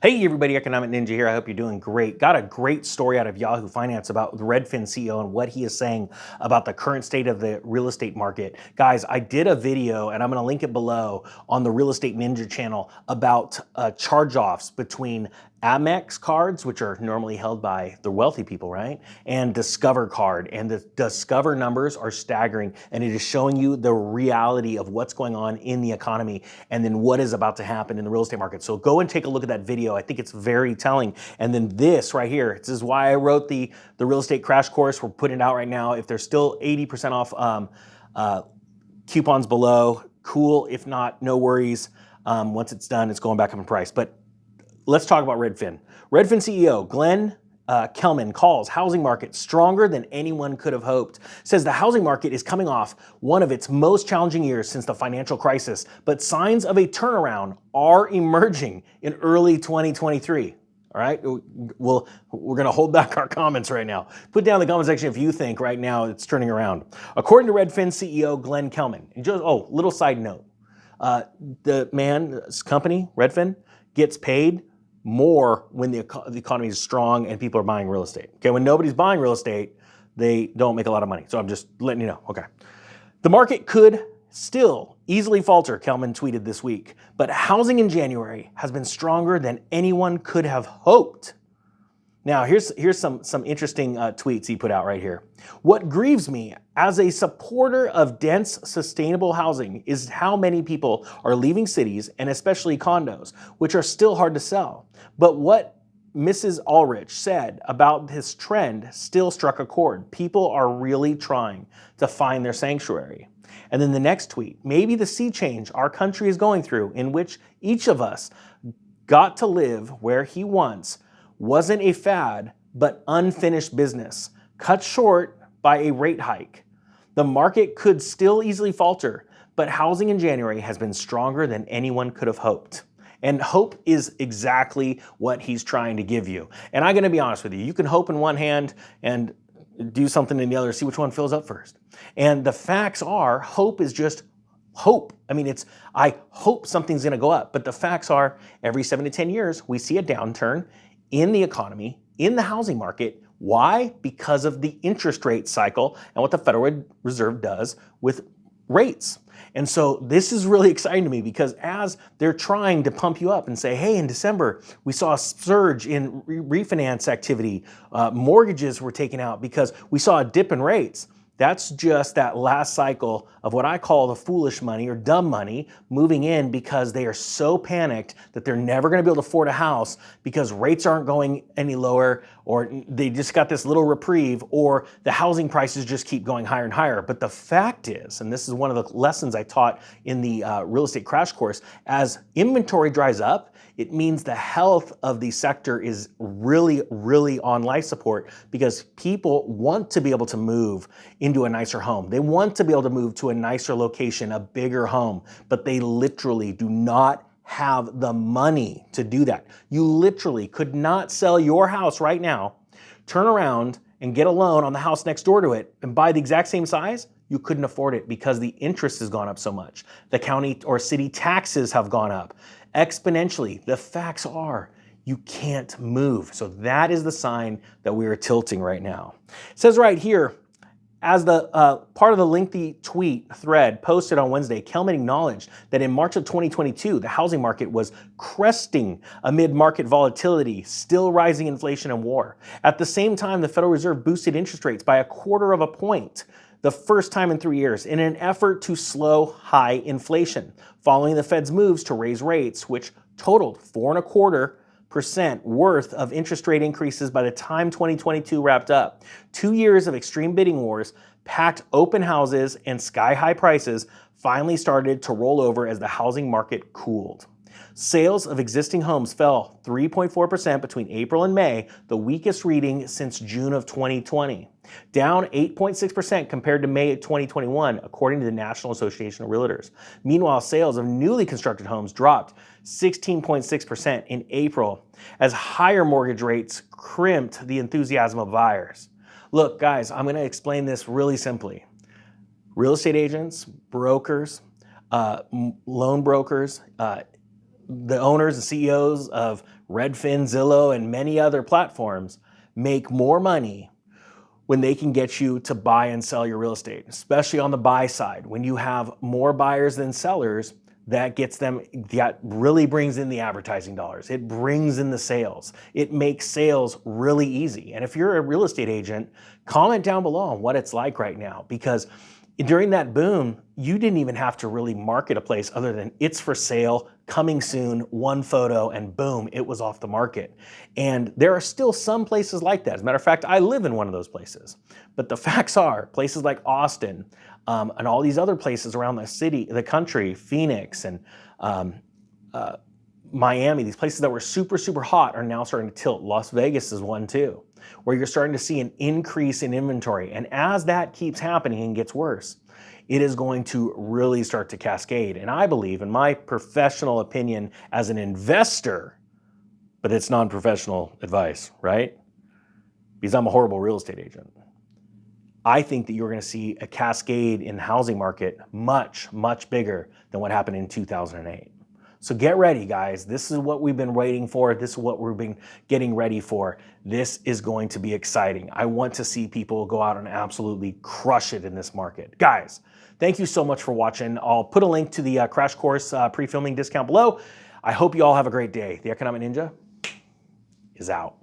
Hey everybody, Economic Ninja here. I hope you're doing great. Got a great story out of Yahoo Finance about the Redfin CEO and what he is saying about the current state of the real estate market. Guys, I did a video, and I'm going to link it below, on the Real Estate Ninja channel about charge-offs between Amex cards, which are normally held by the wealthy people, right? And Discover card. And the Discover numbers are staggering, and it is showing you the reality of what's going on in the economy and then what is about to happen in the real estate market. So go and take a look at that video. I think it's very telling. And then this right here, this is why I wrote the real estate crash course. We're putting it out right now. If there's still 80% off coupons below, cool. If not, no worries. Once it's done, it's going back up in price. But let's talk about Redfin. Redfin CEO Glenn Kelman calls housing market stronger than anyone could have hoped. Says the housing market is coming off one of its most challenging years since the financial crisis, but signs of a turnaround are emerging in early 2023. All right, we're going to hold back our comments right now. Put down in the comment section if you think right now it's turning around. According to Redfin CEO Glenn Kelman, and just little side note, the man's company Redfin gets paid more when the economy is strong and people are buying real estate. Okay, when nobody's buying real estate, they don't make a lot of money. So I'm just letting you know. Okay, the market could still easily falter, Kelman tweeted this week, but housing in January has been stronger than anyone could have hoped. Now, here's some interesting tweets he put out right here. What grieves me as a supporter of dense, sustainable housing is how many people are leaving cities, and especially condos, which are still hard to sell. But what Mrs. Ulrich said about this trend still struck a chord. People are really trying to find their sanctuary. And then the next tweet, maybe the sea change our country is going through, in which each of us got to live where he wants, wasn't a fad, but unfinished business, cut short by a rate hike. The market could still easily falter, but housing in January has been stronger than anyone could have hoped. And hope is exactly what he's trying to give you. And I'm going to be honest with you, you can hope in one hand and do something in the other, see which one fills up first. And the facts are, hope is just hope. I mean, I hope something's going to go up, but the facts are every 7 to 10 years, we see a downturn in the economy, in the housing market. Why? Because of the interest rate cycle and what the Federal Reserve does with rates. And so this is really exciting to me, because as they're trying to pump you up and say, hey, in December, we saw a surge in refinance activity. Mortgages were taken out because we saw a dip in rates. That's just that last cycle of what I call the foolish money or dumb money moving in, because they are so panicked that they're never going to be able to afford a house because rates aren't going any lower, or they just got this little reprieve, or the housing prices just keep going higher and higher. But the fact is, and this is one of the lessons I taught in the real estate crash course, as inventory dries up, it means the health of the sector is really, really on life support, because people want to be able to move into a nicer home. They want to be able to move to a nicer location, a bigger home, but they literally do not have the money to do that. You literally could not sell your house right now, turn around and get a loan on the house next door to it and buy the exact same size. You couldn't afford it because the interest has gone up so much. The county or city taxes have gone up exponentially. The facts are, you can't move. So that is the sign that we are tilting right now. It says right here, as the part of the lengthy tweet thread posted on Wednesday, Kelman acknowledged that in March of 2022, the housing market was cresting amid market volatility, still rising inflation and war. At the same time, the Federal Reserve boosted interest rates by 1/4 point, the first time in 3 years, in an effort to slow high inflation, following the Fed's moves to raise rates, which totaled 4.25% worth of interest rate increases by the time 2022 wrapped up. 2 years of extreme bidding wars, packed open houses, and sky-high prices finally started to roll over as the housing market cooled. Sales of existing homes fell 3.4% between April and May, the weakest reading since June of 2020. Down 8.6% compared to May of 2021, according to the National Association of Realtors. Meanwhile, sales of newly constructed homes dropped 16.6% in April, as higher mortgage rates crimped the enthusiasm of buyers. Look, guys, I'm going to explain this really simply. Real estate agents, brokers, loan brokers, the owners and CEOs of Redfin, Zillow, and many other platforms make more money when they can get you to buy and sell your real estate, especially on the buy side. When you have more buyers than sellers, that really brings in the advertising dollars. It brings in the sales. It makes sales really easy. And if you're a real estate agent, comment down below on what it's like right now, because during that boom, you didn't even have to really market a place other than it's for sale, coming soon, one photo, and boom, it was off the market. And there are still some places like that. As a matter of fact, I live in one of those places. But the facts are, places like Austin and all these other places around the country, Phoenix and Miami, these places that were super, super hot are now starting to tilt. Las Vegas is one too, where you're starting to see an increase in inventory. And as that keeps happening and gets worse, it is going to really start to cascade. And I believe, in my professional opinion as an investor, but it's non-professional advice, right? Because I'm a horrible real estate agent. I think that you're going to see a cascade in the housing market much, much bigger than what happened in 2008. So get ready, guys. This is what we've been waiting for. This is what we've been getting ready for. This is going to be exciting. I want to see people go out and absolutely crush it in this market. Guys, thank you so much for watching. I'll put a link to the crash course pre-filming discount below. I hope you all have a great day. The Economic Ninja is out.